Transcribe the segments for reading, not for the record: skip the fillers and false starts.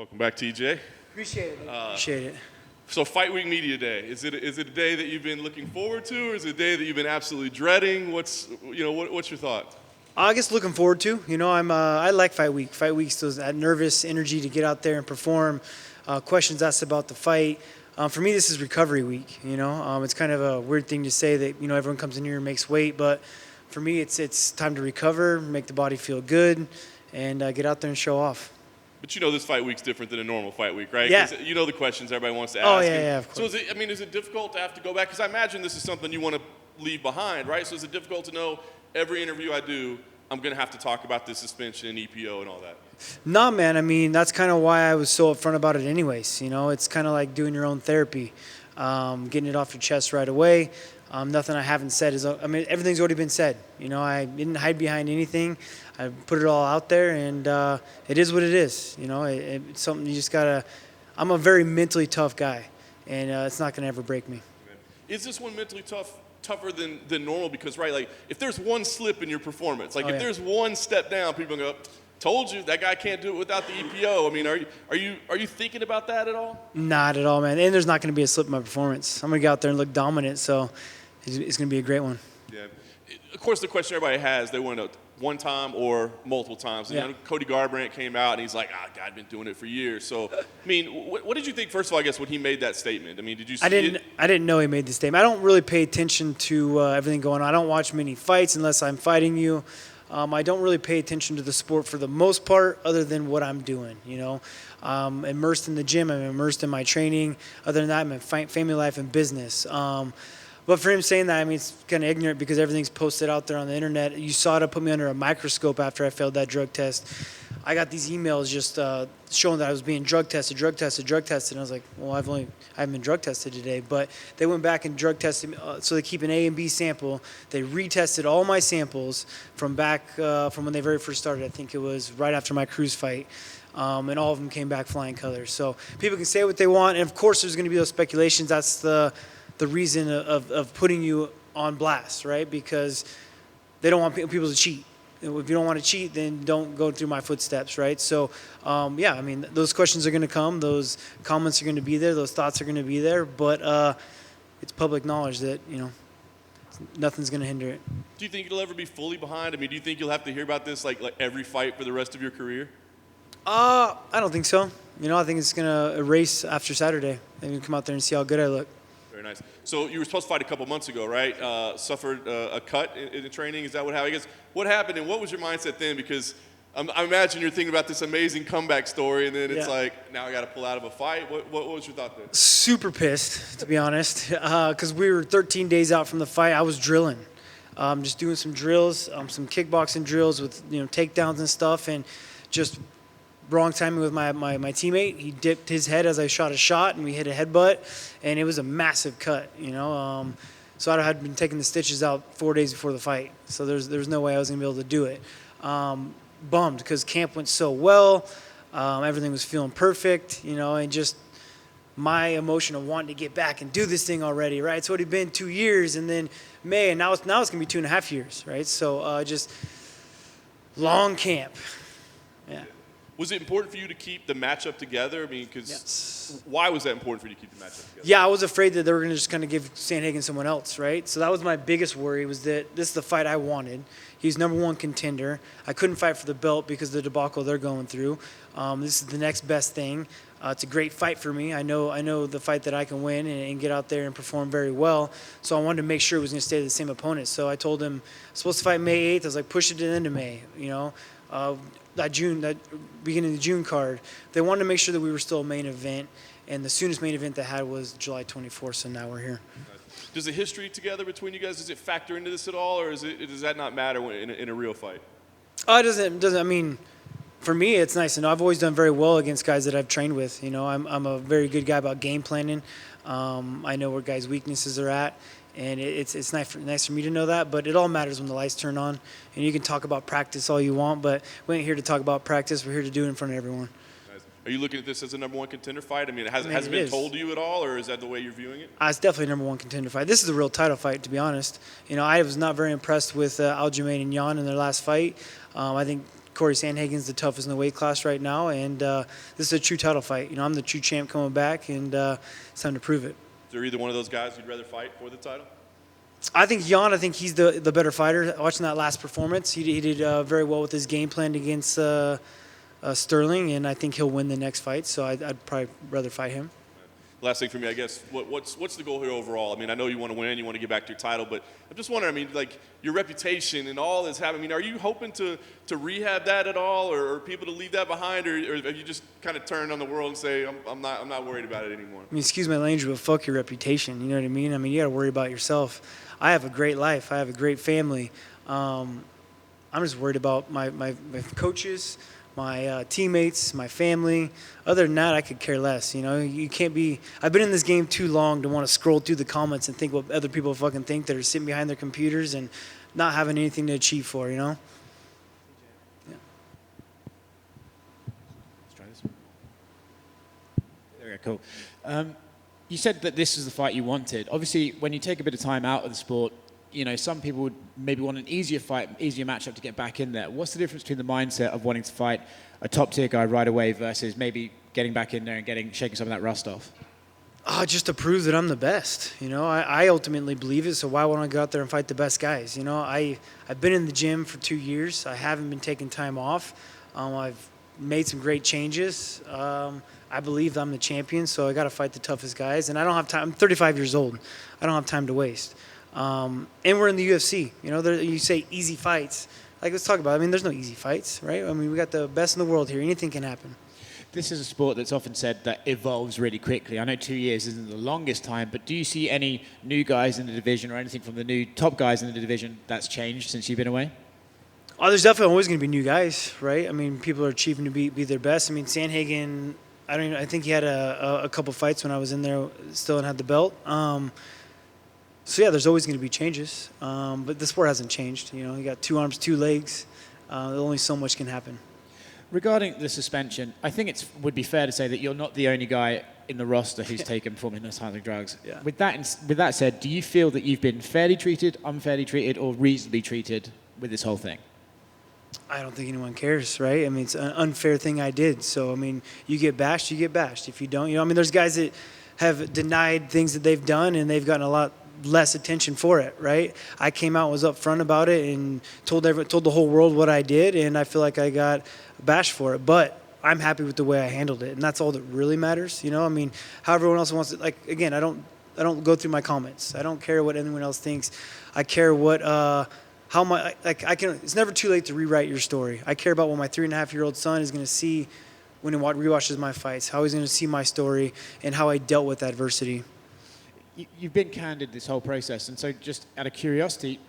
Welcome back, TJ. Appreciate it. Appreciate it. So Fight Week Media Day, is it a day that you've been looking forward to, or is it a day that you've been absolutely dreading? What's your thought? I guess looking forward to. I like Fight Week. Fight Week's that nervous energy to get out there and perform. Questions asked about the fight. For me, this is recovery week. It's kind of a weird thing to say that everyone comes in here and makes weight, but for me, it's time to recover, make the body feel good, and get out there and show off. But this fight week's different than a normal fight week, right? Yeah. 'Cause the questions everybody wants to ask. Oh, yeah, of course. So is it difficult to have to go back? Because I imagine this is something you want to leave behind, right? So is it difficult to know every interview I do, I'm going to have to talk about the suspension and EPO and all that? No, man. I mean, that's kind of why I was so upfront about it anyways. It's kind of like doing your own therapy, getting it off your chest right away. Nothing I haven't said everything's already been said. I didn't hide behind anything. I put it all out there, and it is what it is. It's something you just gotta. I'm a very mentally tough guy, and it's not gonna ever break me. Is this one mentally tougher than normal? Because like if there's one slip in your performance, if there's one step down, people go, "Told you that guy can't do it without the EPO." I mean, are you thinking about that at all? Not at all, man. And there's not gonna be a slip in my performance. I'm gonna get out there and look dominant, so it's gonna be a great one. Yeah. Of course, the question everybody has, they want to know one time or multiple times. Yeah. Cody Garbrandt came out and he's like, God, I've been doing it for years. So, what did you think, first of all, I guess, when he made that statement? Did you see it? I didn't know he made the statement. I don't really pay attention to everything going on. I don't watch many fights unless I'm fighting you. I don't really pay attention to the sport for the most part other than what I'm doing, I'm immersed in the gym. I'm immersed in my training. Other than that, I'm in family life and business. But for him saying that, it's kind of ignorant because everything's posted out there on the internet. You saw it put me under a microscope after I failed that drug test. I got these emails just showing that I was being drug tested. And I was like, well, I haven't been drug tested today. But they went back and drug tested me. So they keep an A and B sample. They retested all my samples from back from when they very first started. I think it was right after my Cruz fight. And all of them came back flying colors. So people can say what they want. And, of course, there's going to be those speculations. That's the reason of putting you on blast, right? Because they don't want people to cheat. If you don't want to cheat, then don't go through my footsteps, right? So, those questions are going to come. Those comments are going to be there. Those thoughts are going to be there. But it's public knowledge that, nothing's going to hinder it. Do you think it'll ever be fully behind? Do you think you'll have to hear about this like every fight for the rest of your career? I don't think so. I think it's going to erase after Saturday. They're going to come out there and see how good I look. Very nice. So you were supposed to fight a couple months ago, right? Suffered a cut in the training. Is that what happened? I guess what happened and what was your mindset then? Because I imagine you're thinking about this amazing comeback story, and then it's like, now I got to pull out of a fight. What was your thought there? Super pissed, to be honest, because we were 13 days out from the fight. I was drilling, just doing some drills, some kickboxing drills with takedowns and stuff, and just wrong timing with my teammate. He dipped his head as I shot a shot, and we hit a headbutt, and it was a massive cut, So I had been taking the stitches out 4 days before the fight, so there's no way I was going to be able to do it. Bummed because camp went so well. Everything was feeling perfect, and just my emotion of wanting to get back and do this thing already, right? It's already been 2 years, and then May, and now it's going to be 2.5 years, right? So just long camp. Yeah. Was it important for you to keep the matchup together? Yes. Why was that important for you to keep the matchup together? Yeah, I was afraid that they were going to just kind of give Sandhagen someone else, right? So that was my biggest worry, was that this is the fight I wanted. He's #1 contender. I couldn't fight for the belt because of the debacle they're going through. This is the next best thing. It's a great fight for me. I know the fight that I can win and get out there and perform very well. So I wanted to make sure it was going to stay the same opponent. So I told him, I'm supposed to fight May 8th. I was like, push it to the end of May, that beginning of the June card. They wanted to make sure that we were still a main event, and the soonest main event they had was July 24th, so now we're here. Does the history together between you guys, does it factor into this at all, or does that not matter in a real fight? It doesn't. For me, it's nice to know. I've always done very well against guys that I've trained with. I'm a very good guy about game planning. I know where guys' weaknesses are at. And it's nice for me to know that, but it all matters when the lights turn on. And you can talk about practice all you want, but we ain't here to talk about practice. We're here to do it in front of everyone. Nice. Are you looking at this as a #1 contender fight? Has it been told to you at all, or is that the way you're viewing it? It's definitely a #1 contender fight. This is a real title fight, to be honest. I was not very impressed with Aljamain and Jan in their last fight. I think Cory Sandhagen's the toughest in the weight class right now, and this is a true title fight. I'm the true champ coming back, and it's time to prove it. Is there either one of those guys you'd rather fight for the title? I think he's the better fighter. Watching that last performance, he did very well with his game plan against Sterling, and I think he'll win the next fight, so I'd probably rather fight him. Last thing for me, I guess, what's the goal here overall? I mean, I know you want to win, you want to get back to your title, but I'm just wondering, I mean, like, your reputation and all that's happening, I mean, are you hoping to rehab that at all, or people to leave that behind, or have you just kind of turned on the world and say, I'm not worried about it anymore? I mean, excuse my language, but fuck your reputation, you know what I mean? I mean, you got to worry about yourself. I have a great life. I have a great family. I'm just worried about my coaches, my teammates, my family. Other than that, I could care less. You can't be. I've been in this game too long to want to scroll through the comments and think what other people fucking think that are sitting behind their computers and not having anything to achieve for. Yeah. Let's try this. There we go. Cool. You said that this is the fight you wanted. Obviously, when you take a bit of time out of the sport, some people would maybe want an easier fight, easier matchup to get back in there. What's the difference between the mindset of wanting to fight a top-tier guy right away versus maybe getting back in there and shaking some of that rust off? Just to prove that I'm the best. I ultimately believe it, so why won't I go out there and fight the best guys? I've been in the gym for 2 years. I haven't been taking time off. I've made some great changes. I believe I'm the champion, so I got to fight the toughest guys. And I don't have time. I'm 35 years old. I don't have time to waste. And we're in the UFC. You say easy fights. Like, let's talk about it. I mean, there's no easy fights, right? I mean, we got the best in the world here. Anything can happen. This is a sport that's often said that evolves really quickly. I know 2 years isn't the longest time, but do you see any new guys in the division or anything from the new top guys in the division that's changed since you've been away? Oh, there's definitely always going to be new guys, right? I mean, people are achieving to be their best. I mean, Sandhagen, I think he had a couple fights when I was in there still and had the belt. So, yeah, there's always going to be changes. But the sport hasn't changed. You got 2 arms, 2 legs. Only so much can happen. Regarding the suspension, I think it would be fair to say that you're not the only guy in the roster who's taken performance-enhancing drugs. Yeah. With that said, do you feel that you've been fairly treated, unfairly treated, or reasonably treated with this whole thing? I don't think anyone cares, right? I mean, it's an unfair thing I did. So, I mean, you get bashed, you get bashed. If you don't, I mean, there's guys that have denied things that they've done, and they've gotten a lot less attention for it, right? I came out and was upfront about it and told the whole world what I did, and I feel like I got bashed for it. But I'm happy with the way I handled it, and that's all that really matters. I mean, how everyone else wants it. Like, again, I don't go through my comments. I don't care what anyone else thinks. I care what it's never too late to rewrite your story. I care about what my 3.5-year-old son is going to see when he rewatches my fights, how he's going to see my story, and how I dealt with adversity. You've been candid this whole process, and so just out of curiosity,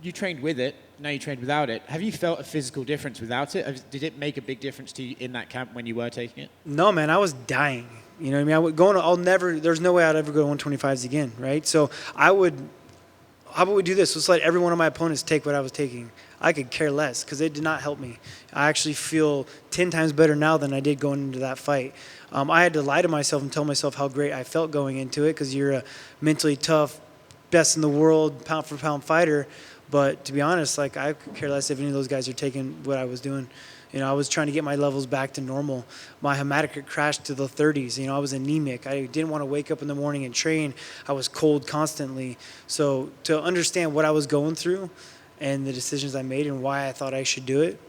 you trained with it, now you trained without it. Have you felt a physical difference without it? Did it make a big difference to you in that camp when you were taking it? No, man, I was dying. You know what I mean? There's no way I'd ever go to 125s again, right? So how about we do this? Let's let every one of my opponents take what I was taking. I could care less because it did not help me. I actually feel 10 times better now than I did going into that fight. I had to lie to myself and tell myself how great I felt going into it because you're a mentally tough, best in the world, pound-for-pound fighter. But to be honest, like, I could care less if any of those guys are taking what I was doing. I was trying to get my levels back to normal. My hematocrit crashed to the 30s. I was anemic. I didn't want to wake up in the morning and train. I was cold constantly. So to understand what I was going through and the decisions I made and why I thought I should do it,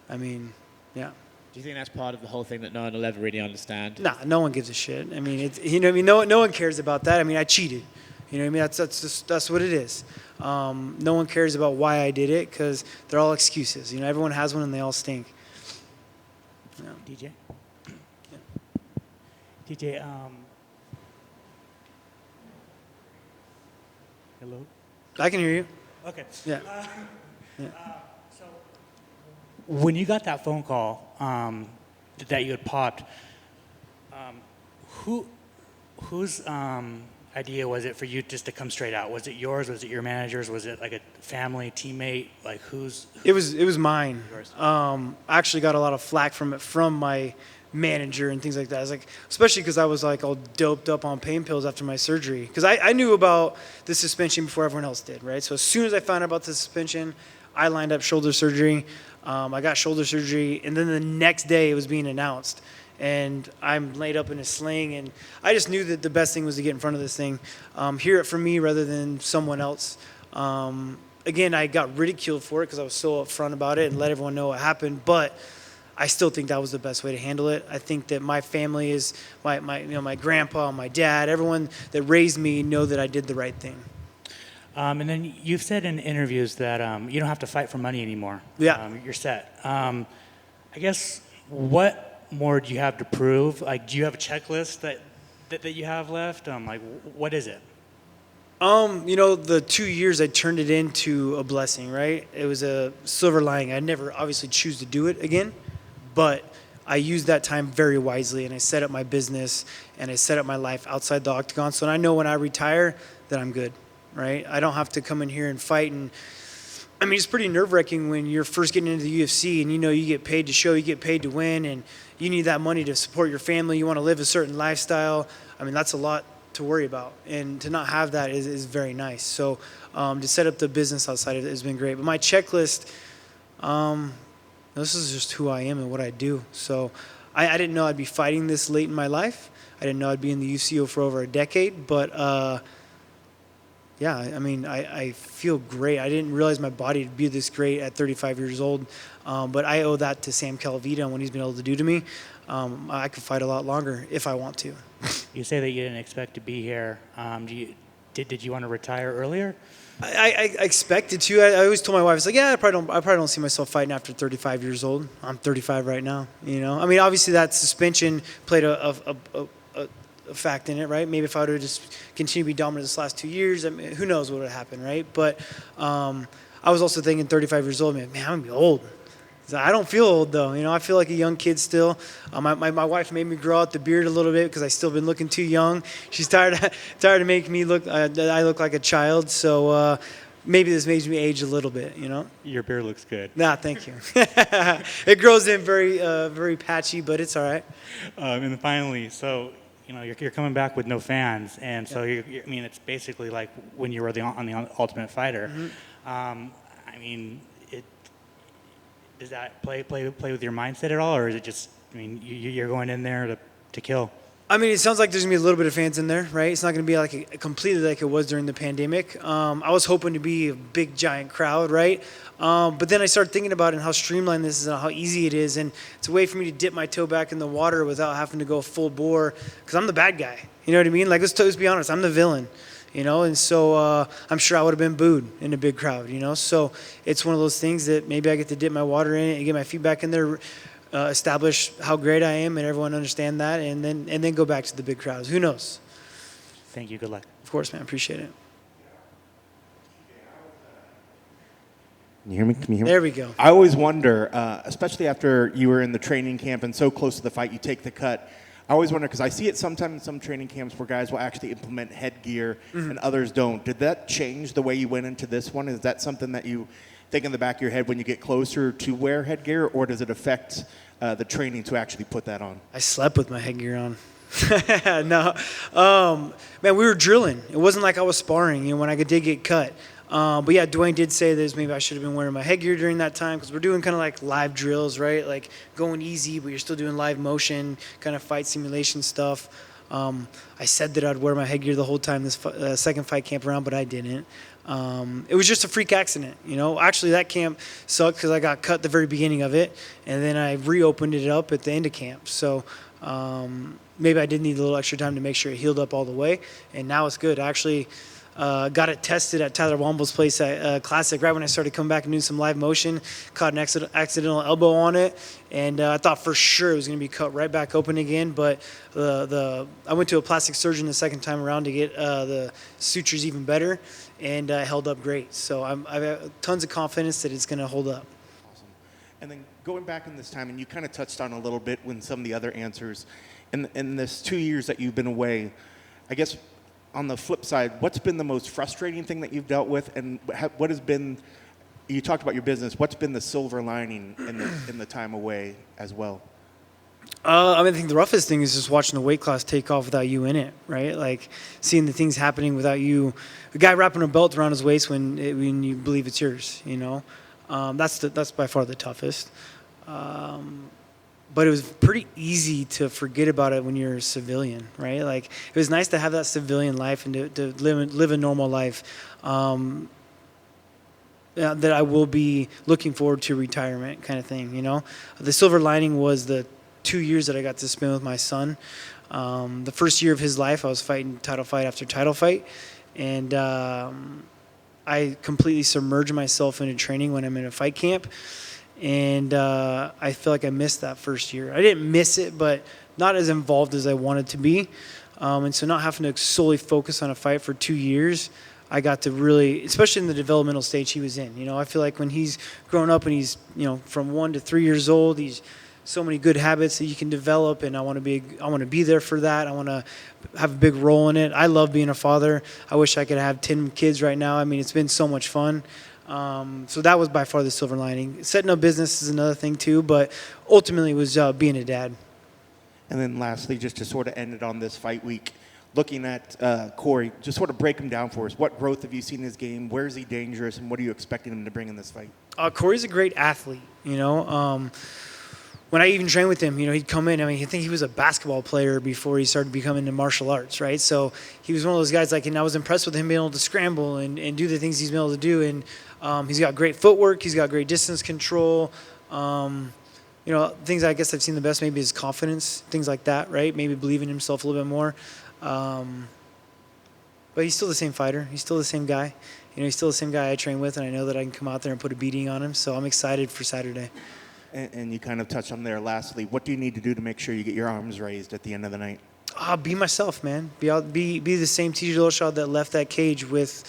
I mean, yeah. Do you think that's part of the whole thing that no one will ever really understand? Nah, no one gives a shit. I mean, no one cares about that. I mean, I cheated. You know what I mean? That's what it is. No one cares about why I did it because they're all excuses. Everyone has one and they all stink. Yeah. DJ? Yeah. DJ, hello? I can hear you. Okay. Yeah. So when you got that phone call that you had popped, whose idea was it for you just to come straight out? Was it yours? Was it your manager's? Was it like a family teammate? Like whose? It was mine. I actually got a lot of flack from my manager and things like that. I was like, especially because I was like all doped up on pain pills after my surgery. Because I knew about the suspension before everyone else did, right? So as soon as I found out about the suspension, I lined up shoulder surgery. I got shoulder surgery, and then the next day it was being announced. And I'm laid up in a sling, and I just knew that the best thing was to get in front of this thing, hear it from me rather than someone else. Again, I got ridiculed for it because I was so upfront about it and let everyone know what happened, but I still think that was the best way to handle it. I think that my family is, my grandpa, my dad, everyone that raised me know that I did the right thing. And then you've said in interviews that you don't have to fight for money anymore. Yeah. You're set. I guess what more do you have to prove? Like, do you have a checklist that you have left? Like, what is it? The 2 years I turned it into a blessing, right? It was a silver lining. I'd never obviously choose to do it again, but I used that time very wisely, and I set up my business and I set up my life outside the octagon. So I know when I retire that I'm good, right? I don't have to come in here and fight. And I mean, it's pretty nerve-wracking when you're first getting into the UFC and you get paid to show, you get paid to win, and you need that money to support your family. You want to live a certain lifestyle. I mean, that's a lot to worry about, and to not have that is very nice. So to set up the business outside of it has been great. But my checklist, this is just who I am and what I do. So I didn't know I'd be fighting this late in my life. I didn't know I'd be in the UFC for over a decade, but yeah, I mean, I feel great. I didn't realize my body would be this great at 35 years old, but I owe that to Sam Calavita and what he's been able to do to me. I could fight a lot longer if I want to. You say that you didn't expect to be here. Did you want to retire earlier? I expected to. I always told my wife, I was like, yeah, I probably don't see myself fighting after 35 years old. I'm 35 right now. I mean, obviously that suspension played a fact in it, right? Maybe if I would have just continued to be dominant this last 2 years, I mean, who knows what would have happened, right? But I was also thinking 35 years old, man, I'm going to be old. I don't feel old, though. I feel like a young kid still. My wife made me grow out the beard a little bit because I still been looking too young. She's tired of making me look. I look like a child. So maybe this makes me age a little bit. Your beard looks good. Nah, thank you. It grows in very patchy, but it's all right. And then finally, so you're coming back with no fans, and so I mean, it's basically like when you were on the Ultimate Fighter. Mm-hmm. I mean, does that play with your mindset at all, or is it just, I mean, you're going in there to kill? I mean, it sounds like there's going to be a little bit of fans in there, right? It's not going to be like completely like it was during the pandemic. I was hoping to be a big, giant crowd, right? But then I started thinking about it and how streamlined this is and how easy it is. And it's a way for me to dip my toe back in the water without having to go full bore because I'm the bad guy. You know what I mean? Like, let's be honest, I'm the villain. And so I'm sure I would have been booed in a big crowd, So it's one of those things that maybe I get to dip my water in it and get my feet back in there, establish how great I am and everyone understand that, and then go back to the big crowds. Who knows? Thank you. Good luck. Of course, man. Appreciate it. Can you hear me? There we go. I always wonder, especially after you were in the training camp and so close to the fight, you take the cut. I always wonder, because I see it sometimes in some training camps where guys will actually implement headgear and others don't. Did that change the way you went into this one? Is that something that you think in the back of your head when you get closer to wear headgear, or does it affect the training to actually put that on? I slept with my headgear on. No. Man, we were drilling. It wasn't like I was sparring, when I did get cut. But yeah, Dwayne did say that maybe I should have been wearing my headgear during that time because we're doing kind of like live drills, right? Like going easy, but you're still doing live motion, kind of fight simulation stuff. I said that I'd wear my headgear the whole time this second fight camp around, but I didn't. It was just a freak accident, Actually, that camp sucked because I got cut at the very beginning of it, and then I reopened it up at the end of camp. So maybe I did need a little extra time to make sure it healed up all the way, and now it's good. I actually got it tested at Tyler Womble's place at Classic right when I started coming back and doing some live motion. Caught an accidental elbow on it, and I thought for sure it was going to be cut right back open again. But I went to a plastic surgeon the second time around to get the sutures even better, and held up great. So I've got tons of confidence that it's going to hold up. Awesome. And then going back in this time, and you kind of touched on a little bit when some of the other answers, in this 2 years that you've been away, I guess, on the flip side, what's been the most frustrating thing that you've dealt with, and what has been, you talked about your business, what's been the silver lining in the time away as well? I think the roughest thing is just watching the weight class take off without you in it, right? Like seeing the things happening without you, a guy wrapping a belt around his waist when you believe it's yours, That's by far the toughest. But it was pretty easy to forget about it when you're a civilian, right? Like, it was nice to have that civilian life and to live a normal life. That I will be looking forward to retirement kind of thing, you know? The silver lining was the 2 years that I got to spend with my son. The first year of his life, I was fighting title fight after title fight. And I completely submerged myself into training when I'm in a fight camp. And I feel like I missed that first year. I didn't miss it, but not as involved as I wanted to be. And so not having to solely focus on a fight for 2 years, I got to really, especially in the developmental stage he was in. You know, I feel like when he's grown up and he's, you know, from 1 to 3 years old, he's so many good habits that you can develop, and I want to be there for that. I want to have a big role in it. I love being a father. I wish I could have 10 kids right now. I mean, it's been so much fun. So that was by far the silver lining. Setting up business is another thing too, but ultimately it was being a dad. And then lastly, just to sort of end it on this fight week, looking at Cory, just sort of break him down for us. What growth have you seen in his game? Where is he dangerous, and what are you expecting him to bring in this fight? Cory's a great athlete, you know. When I even trained with him, you know, he'd come in. I mean, I think he was a basketball player before he started becoming into martial arts, right? So he was one of those guys, like, and I was impressed with him being able to scramble and do the things he's been able to do. And he's got great footwork. He's got great distance control. You know, things I guess I've seen the best maybe is confidence, things like that, right? Maybe believing in himself a little bit more. But he's still the same fighter. He's still the same guy. You know, he's still the same guy I train with, and I know that I can come out there and put a beating on him. So I'm excited for Saturday. And you kind of touched on there lastly. What do you need to do to make sure you get your arms raised at the end of the night? Be myself, man. Be the same TJ Dillashaw that left that cage with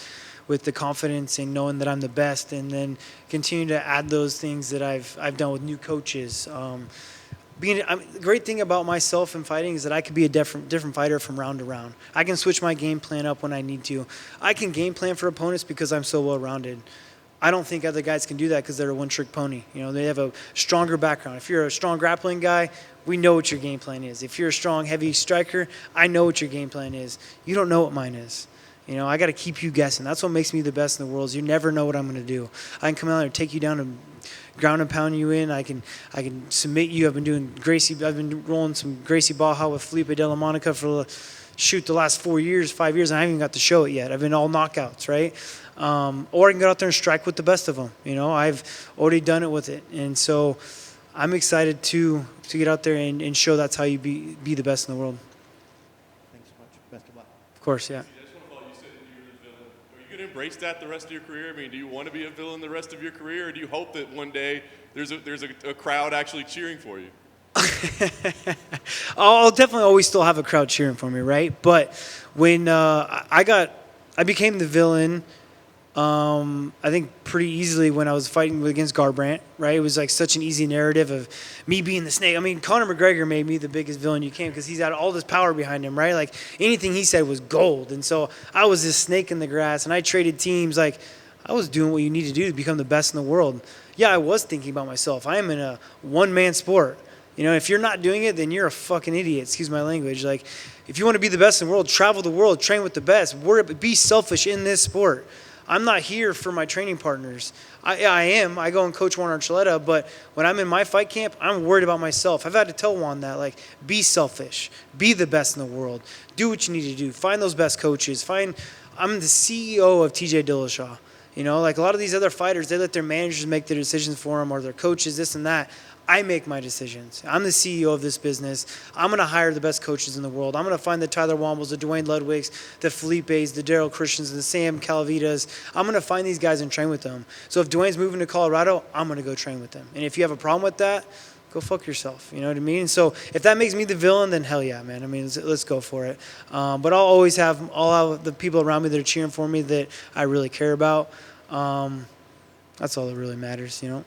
the confidence and knowing that I'm the best, and then continue to add those things that I've done with new coaches. The great thing about myself in fighting is that I could be a different fighter from round to round. I can switch my game plan up when I need to. I can game plan for opponents because I'm so well-rounded. I don't think other guys can do that because they're a one-trick pony. You know, they have a stronger background. If you're a strong grappling guy, we know what your game plan is. If you're a strong, heavy striker, I know what your game plan is. You don't know what mine is. You know, I got to keep you guessing. That's what makes me the best in the world is you never know what I'm going to do. I can come out there and take you down and ground and pound you in. I can submit you. I've been rolling some Gracie Baja with Felipe de la Monica for the last 5 years, and I haven't even got to show it yet. I've been all knockouts, right? Or I can get out there and strike with the best of them. You know, I've already done it with it. And so I'm excited to get out there and show that's how you be the best in the world. Thanks so much. Best of luck. Of course, yeah. I just want to follow you said you're the villain. Are you going to embrace that the rest of your career? I mean, do you want to be a villain the rest of your career, or do you hope that one day there's a crowd actually cheering for you? I'll definitely always still have a crowd cheering for me, right? But when I became the villain, I think pretty easily when I was fighting against Garbrandt, right? It was like such an easy narrative of me being the snake. I mean, Conor McGregor made me the biggest villain you can because he's had all this power behind him, right? Like anything he said was gold. And so I was this snake in the grass, and I traded teams. Like I was doing what you need to do to become the best in the world. Yeah, I was thinking about myself. I am in a one-man sport. You know, if you're not doing it, then you're a fucking idiot. Excuse my language. Like, if you want to be the best in the world, travel the world, train with the best. Be selfish in this sport. I'm not here for my training partners. I am. I go and coach Juan Archuleta, but when I'm in my fight camp, I'm worried about myself. I've had to tell Juan that, like, be selfish. Be the best in the world. Do what you need to do. Find those best coaches. I'm the CEO of TJ Dillashaw. You know, like a lot of these other fighters, they let their managers make their decisions for them or their coaches, this and that. I make my decisions. I'm the CEO of this business. I'm going to hire the best coaches in the world. I'm going to find the Tyler Wombles, the Dwayne Ludwigs, the Felipes, the Daryl Christians, the Sam Calavitas. I'm going to find these guys and train with them. So if Dwayne's moving to Colorado, I'm going to go train with them. And if you have a problem with that, go fuck yourself. You know what I mean? So if that makes me the villain, then hell yeah, man. I mean, let's go for it. But I'll always have the people around me that are cheering for me that I really care about. That's all that really matters, you know?